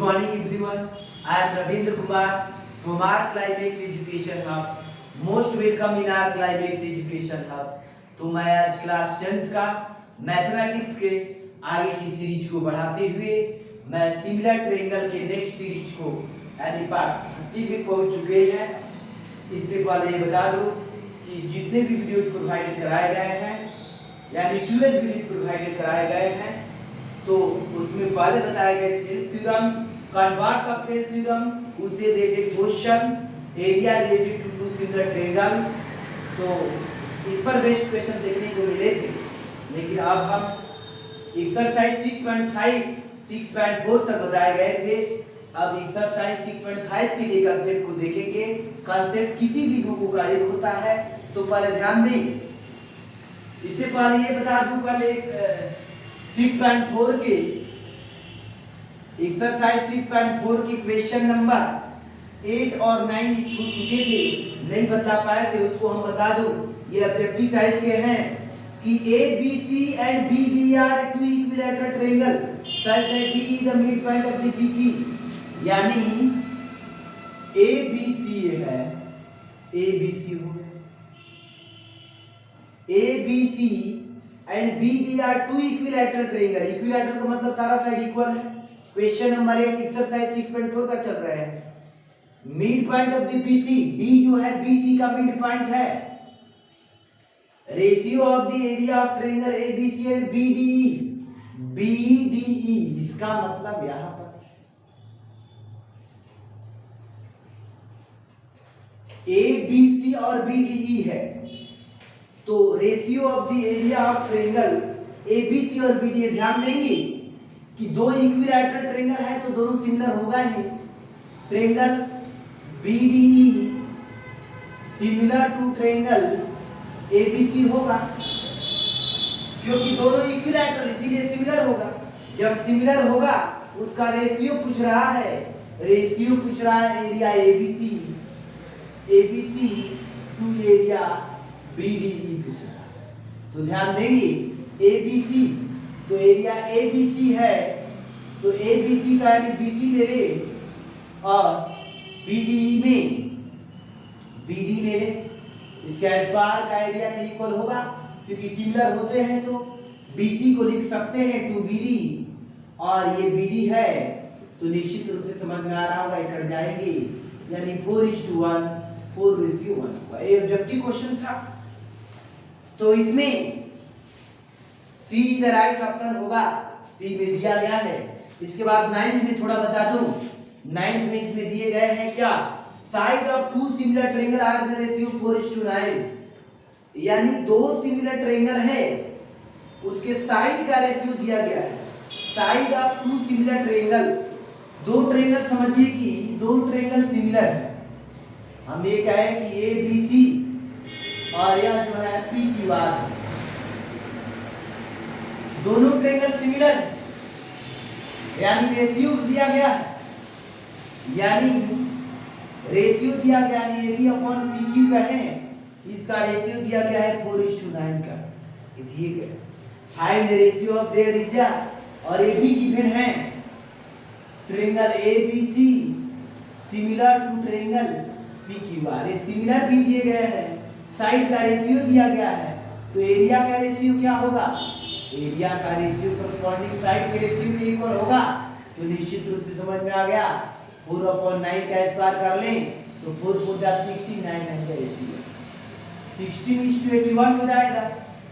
morning everyone. I am Ravindra Kumar from our Climax Education Hub. Most welcome in our Climax Education Hub. तो मैं आज class 10th का mathematics के आगे की सीरीज को बढ़ाते हुए मैं सिमिलर ट्रायंगल के नेक्स्ट सीरीज को यानी पार्ट 30 में पहुंच चुके हैं। इससे पहले ये बता दूं कि जितने भी वीडियो प्रोवाइड कराए गए हैं यानी 12 वीडियो प्रोवाइड कराए गए हैं तो उसमें पहले बताए गए थे थ्योरम, कन्वर्ट सबसेट थ्योरम, उससे related question, area related to similar triangle. तो इस पर बेस्ड क्वेश्चन देखने को मिले थे, लेकिन अब हम एक्सरसाइज 6.5 6.4 तक बताए गए थे। अब एक्सरसाइज 6.5 के लिए कांसेप्ट को देखेंगे। कांसेप्ट किसी भी बुक का एक होता है, तो पहले ध्यान दें। इससे पहले ये बता दूं, पहले 6.4 के एक्सरसाइज 6.4 के क्वेश्चन नंबर 8 और 9 छूट चुके थे, नहीं बता पाए थे, उसको हम बता दूं। ये ऑब्जेक्टिव टाइप के हैं कि ABC and BD are two equilateral triangle such that D is the midpoint of the BC। यानी ABC है, ABC हो गया, ABC and BD are two equilateral triangle। Equilateral का मतलब सारा साइड इक्वल है। क्वेश्चन नंबर 8 एक्सरसाइज 6.4 का चल रहा है। Mid point of the BC, D जो है BC का मिड पॉइंट है। Ratio of the area of triangle ABC and BDE, इसका मतलब यहां पर ABC और BDE है, तो ratio of the area of triangle ABC और BDE। ध्यान देंगे कि दो इक्विलैटरल ट्रायंगल है तो दोनों सिमिलर होगा ही। Triangle BDE similar to triangle ABC होगा, क्योंकि दोनों इक्विलैटरल इसीलिए सिमिलर होगा। जब सिमिलर होगा उसका रेशियो पूछ रहा है, रेशियो पूछ रहा है area ABC to area BDE पूछ रहा है। तो ध्यान देंगे ABC, तो एरिया ABC है, तो ABC का यानी BC ले ले और BDE में BD ले ले। इसका स्क्वायर का एरिया के इक्वल होगा, क्योंकि सिमिलर होते हैं तो BC को लिख सकते हैं 2BD और ये BD है, तो निश्चित रूप से समझ में आ रहा होगा, इकट्ठ जाएंगे यानी 4:1 4:1 होगा। ये ऑब्जेक्टिव क्वेश्चन था, तो इसमें C द राइट ऑप्शन होगा, C में दिया गया है। इसके बाद 9th में थोड़ा बता दूं, 9th में इसमें दिए गए हैं क्या, side of two similar triangle are the ratio 4:9। यानी दो सिमिलर ट्रायंगल है, उसके साइड का रेशियो दिया गया है। Side of two similar triangle, दो ट्रायंगल समझिए कि दो ट्रायंगल सिमिलर है। हम ये कहें कि ABC और यह जो है PQR, दोनों ट्रायंगल सिमिलर है, यानी रेशियो दिया गया है, यानी रेशियो दिया गया है AB अपॉन PQ का है, इसका रेशियो दिया गया है 4:9 का, ये दिए गए। Find the ratio of their area, और ये भी गिवन है triangle ABC similar to triangle PQR। ये सिमिलर भी दिए गए हैं, साइड का रेशियो दिया गया है, तो एरिया का रेशियो क्या होगा, एरिया का रेशियो कॉरस्पॉन्डिंग साइड के रेशियो के इक्वल होगा। तो निश्चित रूप से समझ में आ गया, 4/9 का स्क्वायर कर लें तो 4 4 69 का रेशियो 16:81 हो जाएगा।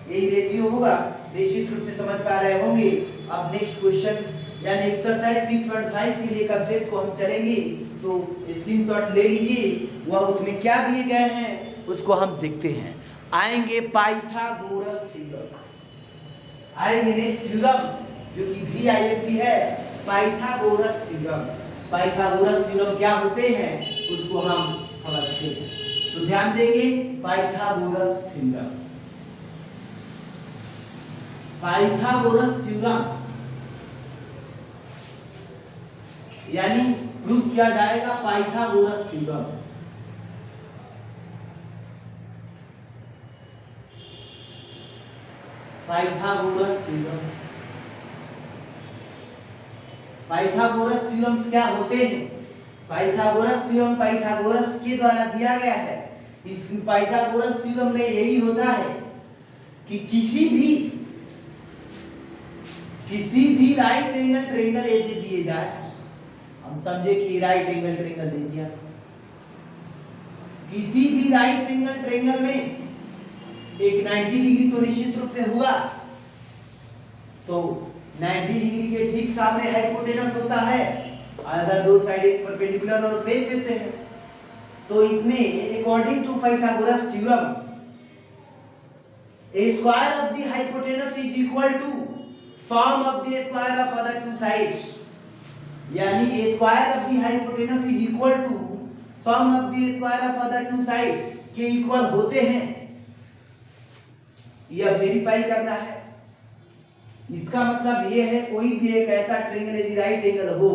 यही रेशियो होगा, निश्चित रूप से समझ पा रहे होंगे। अब नेक्स्ट क्वेश्चन यानी एक्सरसाइज 6.5 के लिए कांसेप्ट को हम चलेंगे, तो स्क्रीनशॉट ले लीजिए, वह उसमें क्या दिए गए हैं उसको हम देखते हैं। आएंगे पाइथागोरस थ्योरम, आएंगे नेक्स्ट थ्योरम जो कि VIMP है, पाइथागोरस थ्योरम। पाइथागोरस थ्योरम क्या होते हैं उसको हम समझते हैं, तो ध्यान देंगे। पाइथागोरस थ्योरम, पाइथागोरस थ्योरम यानी प्रूफ किया जाएगा Pythagoras theorem. Pythagoras theorem, Pythagoras theorem क्या होते हैं? पाइथागोरस थ्योरम पाइथागोरस के द्वारा दिया गया है। इस पाइथागोरस थ्योरम में यही होता है कि किसी भी राइट एंगल ट्रायंगल यदि दिए जाए, हम समझे कि राइट एंगल ट्रायंगल दे दिया, किसी भी राइट एंगल ट्रायंगल में एक 90 डिग्री तो निश्चित रूप से होगा, तो 90 डिग्री के ठीक सामने हाइपोटेनस होता है, अगर दो साइड एक परपेंडिकुलर और बेस देते हैं। तो इसमें according to Pythagoras theorem a square of the hypotenuse is equal to sum of the square of other two sides, यानी a square of the hypotenuse is equal to sum of the square of other two sides के equal होते हैं। यह verify करना है। इसका मतलब यह है कोई भी एक ऐसा ट्रायंगल यदि राइट एंगल हो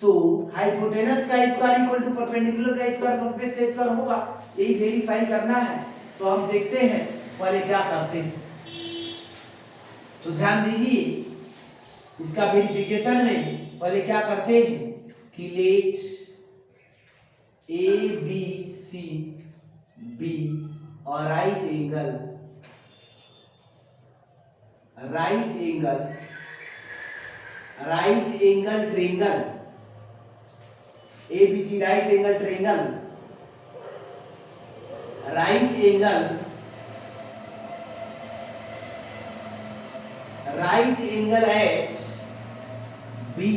तो हाइपोटेनस का स्क्वायर इक्वल टू परपेंडिकुलर का स्क्वायर प्लस बेस का स्क्वायर होगा। यही वेरीफाई करना है। तो हम देखते हैं पहले क्या करते हैं। तो ध्यान दीजिए, इसका वेरिफिकेशन में पहले क्या करते हैं कि let A B C B और right angle triangle A B C right angle triangle at B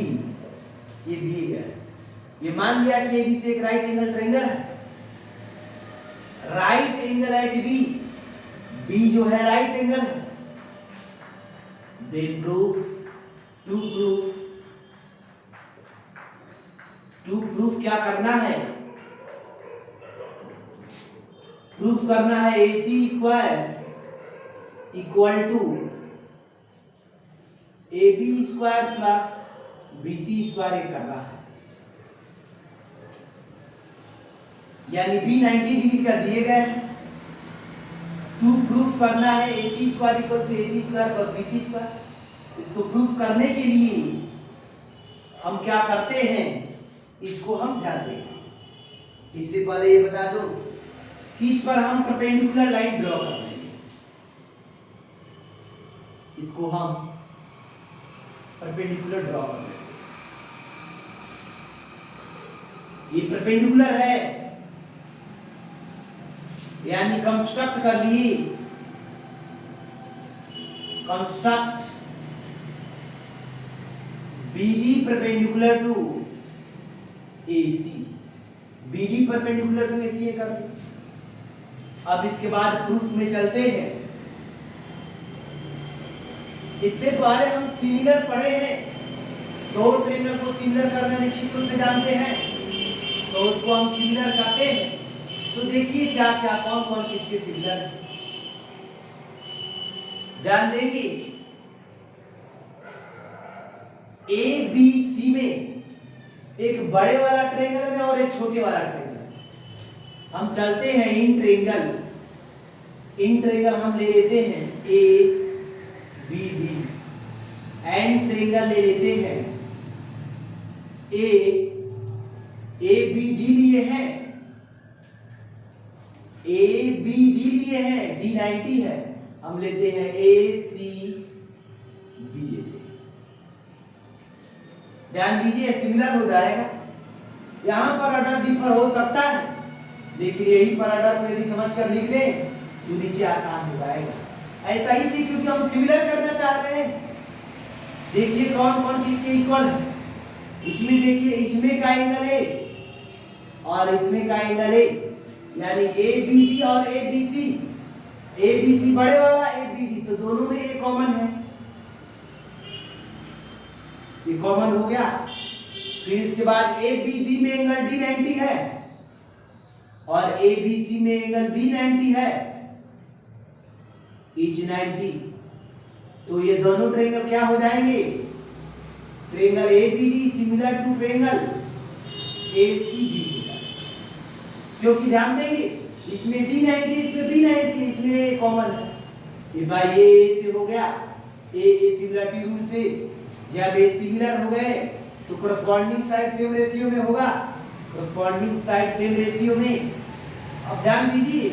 ये दिए गए। ये मान लिया कि ए बी सी एक राइट एंगल ट्रायंगल है। Right angle at B, B जो है राइट एंगल है। देन प्रूफ क्या करना है? प्रूफ करना है A C square equal to A B square plus B C square करना है, यानी बी 90 डिग्री का दिए गए हैं। प्रूफ करना है A C square equal to A B square plus B C square. इसको प्रूफ करने के लिए हम क्या करते हैं, इसको हम ध्यान देंगे। इससे पहले ये बता दो कि इस पर हम परपेंडिकुलर लाइन ड्रॉ कर लेंगे। इसको हम परपेंडिकुलर ड्रॉ कर लेंगे। ये परपेंडिकुलर है, यानी कंस्ट्रक्ट कर लिए। Construct BD perpendicular to AC, BD perpendicular to AC कर दिया। अब इसके बाद प्रूफ में चलते हैं। इससे पहले हम सिमिलर पढ़े हैं, दो ट्रायंगल को सिमिलर करना निश्चित रूप से जानते हैं, तो उसको हम सिमिलर करते हैं। तो देखिए क्या क्या कौन कौन किसके सिमिलर है, ध्यान देंगे। ए बी सी में एक बड़े वाला ट्रायंगल में और एक छोटे वाला ट्रायंगल। हम चलते हैं इन ट्रायंगल हम ले लेते हैं A B D, and triangle ले लेते हैं ए बी डी लिए हैं, ए बी डी लिए हैं, डी 90 है, हम लेते हैं ए सी बी लेते हैं। ध्यान दीजिए सिमिलर हो जाएगा। यहां पर ऑर्डर डिफर हो सकता है, लेकिन यही पर ऑर्डर को यदि समझ कर लिख दें तो नीचे आसान हो जाएगा। ऐसा ही थी क्योंकि हम सिमिलर करना चाह रहे हैं। देखिए कौन कौन चीज के इक्वल है। इसमें देखिए इसमें का एंगल ए और इसमें का एंगल ए, यानी ए बी डी और ए बी सी। ए बी सी बड़े वाला, ए बी डी, तो दोनों में ए कॉमन है, ये कॉमन हो गया। फिर इसके बाद ए बी डी में एंगल डी 90 है और ए बी सी में एंगल बी 90 है, इच 90। तो ये दोनों ट्रायंगल क्या हो जाएंगे? Triangle A B D similar to triangle A C B, क्योंकि ध्यान देंगे इसमें डी 90 इसमें बी 90, इसमें कॉमन है। ये भाई ये से हो गया, ए सिमिलरिटी रूल से जब ये सिमिलर हो गए तो करस्पॉन्डिंग साइड सेम रेशियो में होगा, करस्पॉन्डिंग साइड सेम रेशियो में। अब ध्यान दीजिए,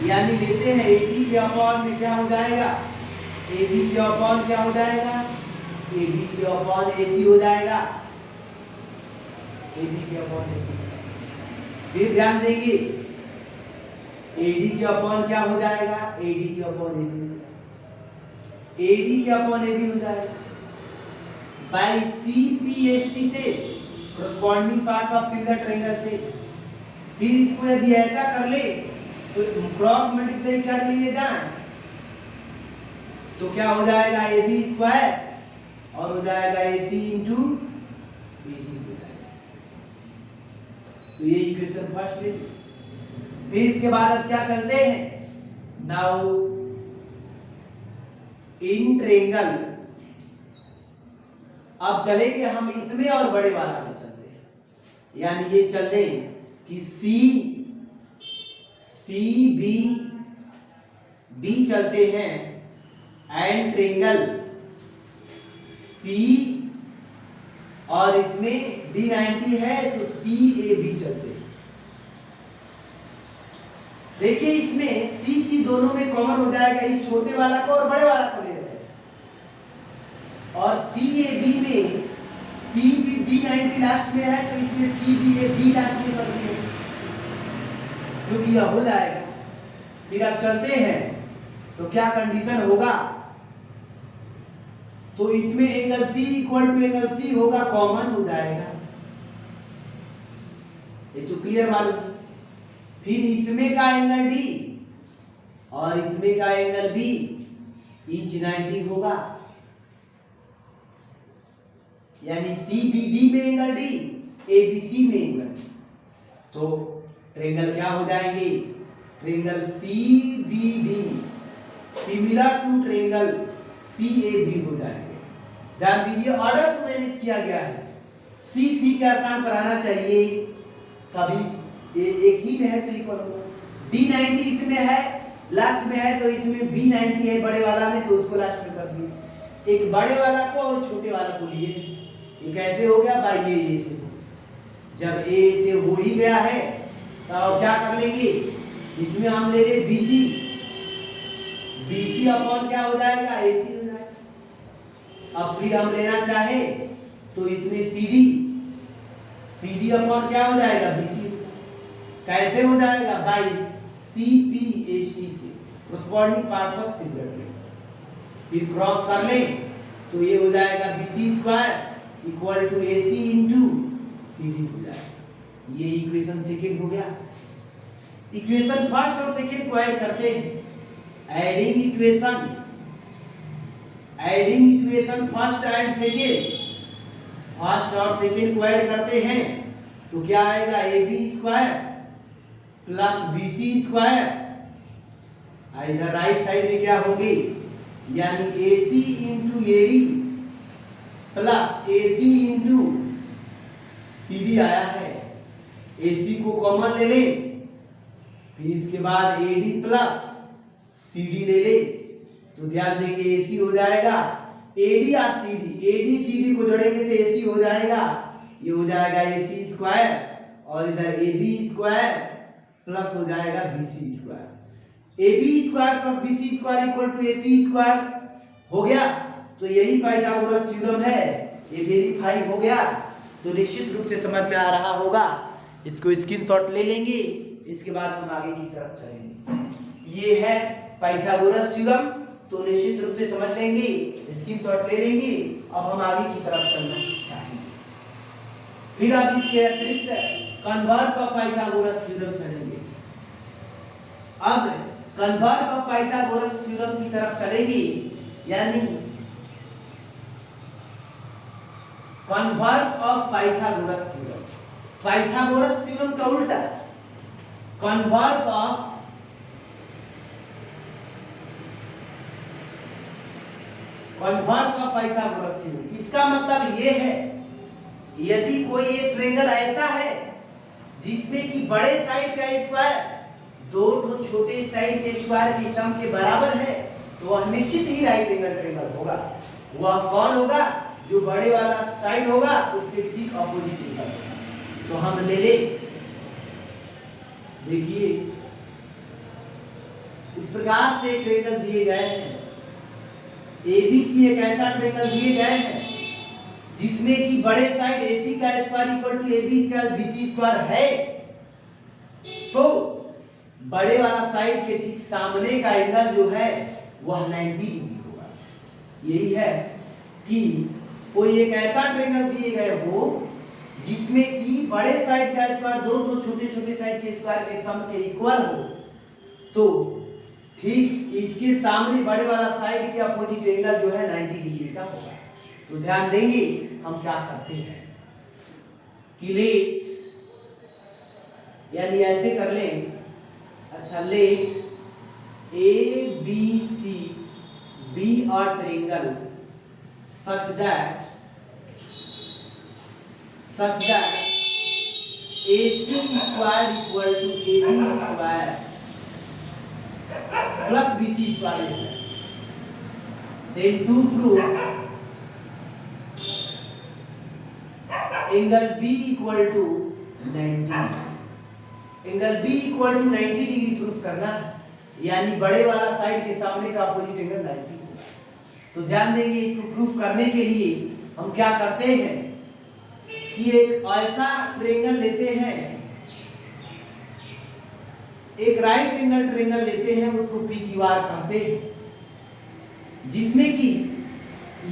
यानी लेते हैं ए बी के अपॉन में क्या हो जाएगा, ए बी के अपॉन क्या हो जाएगा, ए बी के अपॉन ए सी हो जाएगा, ए बी के अपॉन ए सी। फिर ध्यान देंगे ए डी के अपॉन क्या हो जाएगा, ए डी के upon A B, A D के अपॉन ए बी हो जाएगा by C P H T से, corresponding part of similar triangle से। फिर इसको यदि ऐसा कर ले तो क्रॉस मल्टीप्लाई कर लिए जाए तो क्या हो जाएगा, ए बी स्क्वायर और हो जाएगा ए सी इंटू ए डी हो जाएगा। तो ये इक्वेशन फर्स्ट है। फिर इसके बाद अब क्या चलते हैं, नाउ इन ट्रायंगल, अब चलेंगे हम इसमें और बड़े वाला में चलते हैं, यानी ये चल रहे कि सी बी डी चलते हैं एंड ट्रायंगल सी और इसमें डी 90 है तो सी ए बी चलते हैं। देखिए इसमें सी दोनों में कॉमन हो जाएगा, इस छोटे वाला को और बड़े वाला को ले रहे हैं, और सी ए बी में सी बी डी 90 लास्ट में है तो इसमें C B A B last में कर दिए क्योंकि यह हो जाएगा। फिर अब चलते हैं तो क्या कंडीशन होगा, तो इसमें angle C equal to angle C होगा, कॉमन हो जाएगा, ये तो क्लियर मालूम। फिर इसमें का एंगल डी और इसमें का एंगल बी ईच 90 होगा, यानी सी बी डी में angle D, A B C में एंगल, तो ट्रायंगल क्या हो जाएंगे, triangle C B D similar to triangle C A B हो जाएंगे। ध्यान दीजिए ऑर्डर को मैनेज किया गया है, सी के स्थान पर आना चाहिए, कभी एक ही में है तो इक्वल होगा, डी 90 इसमें है लास्ट में है तो इसमें बी 90 है बड़े वाला में तो उसको लास्ट में कर दिए, एक बड़े वाला को और छोटे वाला को लिए, ये कैसे हो गया भाई, ये से जब ए से हो ही गया है तो क्या कर लेंगे, इसमें हम ले ले बीसी, बीसी अपॉन क्या हो जाएगा, एसी हो जाएगा। अब फिर हम लेना चाहे तो इसमें सीडी, सीडी अपॉन क्या हो जाएगा, बीसी, कैसे हो जाएगा, by C P H T से, corresponding parts of similar triangle. फिर क्रॉस कर ले तो ये हो जाएगा BC square equal to AC into CD हो जाएगा। ये इक्वेशन सेकंड हो गया। इक्वेशन फर्स्ट और सेकंड को ऐड करते हैं, adding equation first and second, first और सेकंड को ऐड करते हैं तो क्या आएगा, A B square plus B C square, इधर राइट साइड में क्या होगी, यानी A C into A D plus A C into C D आया है, ए सी को कॉमन ले ले, फिर इसके बाद A D plus C D ले ले तो ध्यान देंगे ए सी हो जाएगा, ए डी और C D, A D C D को जोड़ेंगे तो ए सी हो जाएगा, ये हो जाएगा ए सी स्क्वायर और इधर ए बी स्क्वायर प्लस हो जाएगा B C square, A B square plus B C square equal to A C square हो गया। तो यही पाइथागोरस थ्योरम है, ये वेरीफाई हो गया, तो निश्चित रूप से समझ में आ रहा होगा, इसको स्क्रीनशॉट ले लेंगे, इसके बाद हम आगे की तरफ चलेंगे। ये है पाइथागोरस थ्योरम, तो निश्चित रूप से समझ लेंगे, स्क्रीनशॉट ले लेंगे। अब हम आगे की तरफ चलना चाहेंगे, फिर अब इसके अतिरिक्त कन्वर्स ऑफ पाइथागोरस थ्योरम चलेंगे। अब कन्वर्स ऑफ पाइथागोरस थ्योरम की तरफ चलेंगे, यानी converse of Pythagoras theorem, Pythagoras theorem का उल्टा कन्वर्स ऑफ पाइथागोरस थ्योरम। इसका मतलब ये है, यदि कोई एक ट्रायंगल ऐसा है जिसमें कि बड़े साइड का स्क्वायर दो छोटे साइड के स्क्वायर के सम के बराबर है तो वह निश्चित ही राइट एंगल ट्रायंगल होगा। वह कौन होगा? जो बड़े वाला साइड होगा उसके ठीक अपोजिट एंगल। तो हम ले ले, देखिए इस प्रकार से ट्रायंगल दिए गए हैं। एबीसी एक ऐसा ट्रायंगल दिए गए हैं जिसमें कि बड़े साइड AC का square equal to AB square BC square है, तो बड़े वाला साइड के ठीक सामने का एंगल जो है वह 90 डिग्री होगा। यही है कि कोई एक ऐसा ट्रायंगल दिए गए हो जिसमें कि बड़े साइड का स्क्वायर दो छोटे छोटे साइड के स्क्वायर के सम के इक्वल हो, तो ठीक इसके सामने बड़े वाला साइड के अपोजिट एंगल जो है 90 डिग्री का होगा। तो ध्यान देंगे हम क्या करते हैं कि लेट, यानी ऐसे कर लें, अच्छा late ABC be a triangle such that AC square equal to AB square plus BC square. Then to prove angle B equal to 90, angle B equal to 90 degree proof करना है, यानी बड़े वाला साइड के सामने का अपोजिट एंगल 90 होगा। तो ध्यान देंगे इसको प्रूफ करने के लिए हम क्या करते हैं कि एक ऐसा ट्रायंगल लेते हैं, एक राइट एंगल ट्रायंगल लेते हैं, उसको PQR कहते हैं, जिसमें कि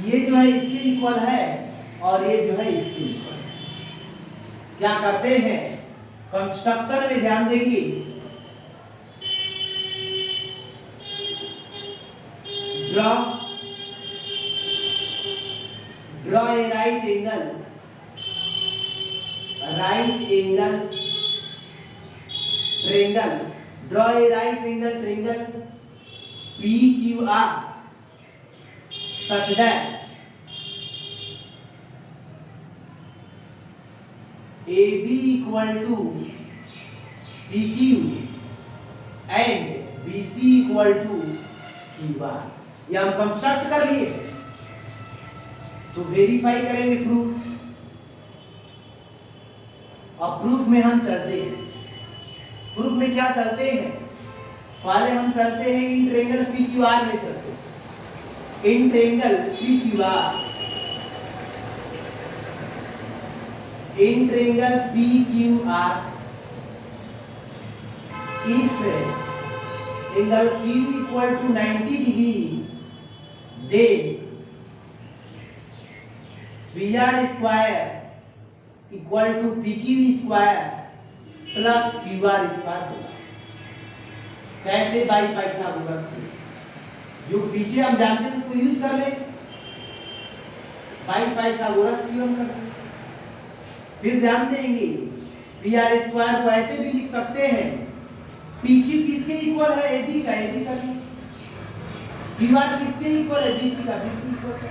ये जो है इसके इक्वल है और ये जो है इसके इक्वल है। क्या करते हैं कंस्ट्रक्शन में, ध्यान देंगे, draw a right angle triangle, draw a right angle triangle PQR such that AB equal to PQ and BC equal to QR। ये हम कंस्ट्रक्ट कर लिए, तो वेरीफाई करेंगे प्रूफ। अब प्रूफ में हम चलते हैं। प्रूफ में क्या चलते हैं? पहले हम चलते हैं इन ट्रायंगल PQR में चलते हैं। In triangle PQR, in triangle PQR, if angle Q equal to 90 degree, then PR square equal to PQ square plus QR square होगा। कैसे? बाई पाइथागोरस से, जो पीछे हम जानते थे उसको यूज कर ले, बाई पाइथागोरस थ्योरम कर ले। फिर ध्यान देंगे PR स्क्वायर को ऐसे भी लिख सकते हैं, PQ किसके इक्वल है? AB का, AB का भी। QR किसके इक्वल है? BC का, BC इक्वल है।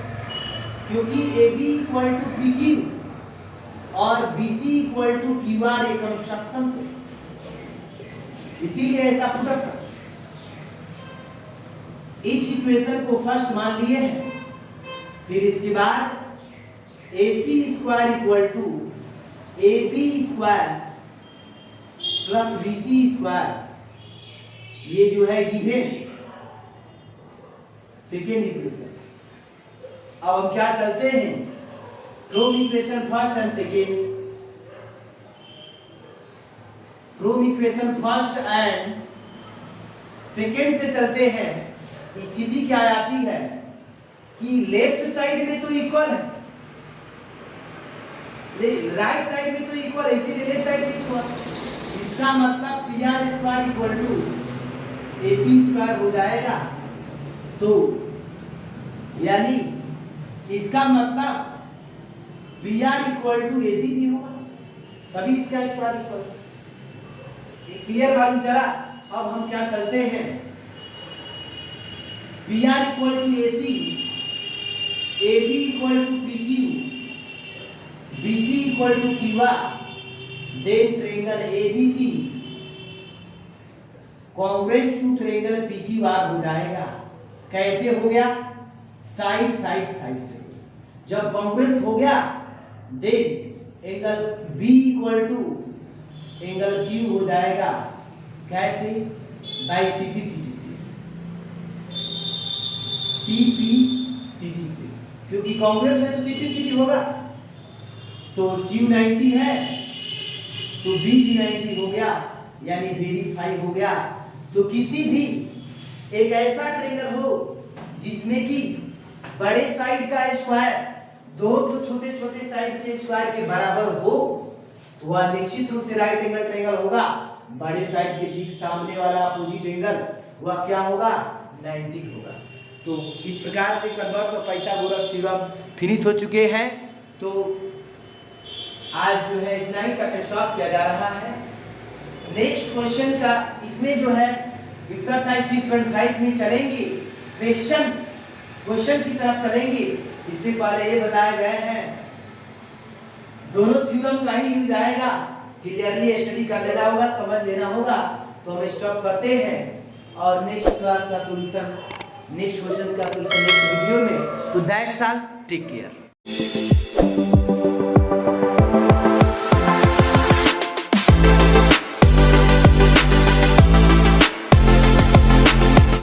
क्योंकि AB इक्वल टू PQ और BC इक्वल टू QR एक कंस्ट्रक्शन थे, इसीलिए ऐसा प्रोडक्ट। इस इक्वेशन को फर्स्ट मान लिए हैं। फिर इसके बाद AC square equal to AB square plus BC square, ये जो है गिवन सेकेंड इक्वेशन। अब हम क्या चलते हैं? From equation first and second, from equation first and second से चलते हैं। स्थिति क्या आती है कि लेफ्ट साइड में तो इक्वल है, राइट साइड में तो इक्वल है, इसीलिए लेफ्ट साइड में इक्वल। इसका मतलब PR square equal to AB square हो जाएगा। तो यानी इसका मतलब PR इक्वल टू AC भी होगा, तभी इसका स्क्वायर इक्वल। क्लियर मालूम चला? अब हम क्या चलते हैं, PR equal to AC, AB equal to PQ, BC equal to QR, then triangle ABC congruent to triangle PQR हो जाएगा। कैसे हो गया? साइड से। जब कॉन्ग्रुएंस हो गया then angle B equal to angle Q हो जाएगा कैसे, बाई CP से, क्योंकि कॉन्ग्रुएंस है तो CP होगा। तो Q 90 है तो B भी 90 हो गया, यानी वेरीफाई हो गया। तो किसी भी एक ऐसा ट्रायंगल हो जिसमें कि बड़े साइड का स्क्वायर दो तो छोटे साइड के स्क्वायर के बराबर हो, तो वह निश्चित रूप से राइट एंगल ट्रायंगल होगा। बड़े साइड के ठीक सामने वाला अपोजिट एंगल वह क्या होगा, 90 होगा। तो इस प्रकार से कन्वर्स और पाइथागोरस थ्योरम फिनिश हो चुके हैं। तो आज जो है इतना ही का स्टॉप किया जा रहा है। नेक्स्ट क्वेश्चन का इसमें जो है एक्सरसाइज 3.5 में चलेंगे, क्वेश्चन की तरफ चलेंगे। इससे पहले ये बताए गए हैं दोनों थ्योरम का ही यूज आएगा, क्लियरली स्टडी कर लेना होगा, समझ लेना होगा। तो हम स्टॉप करते हैं और नेक्स्ट क्लास का सॉल्यूशन, नेक्स्ट क्वेश्चन का सॉल्यूशन नेक्स्ट वीडियो में। तो दैट्स ऑल, टेक केयर।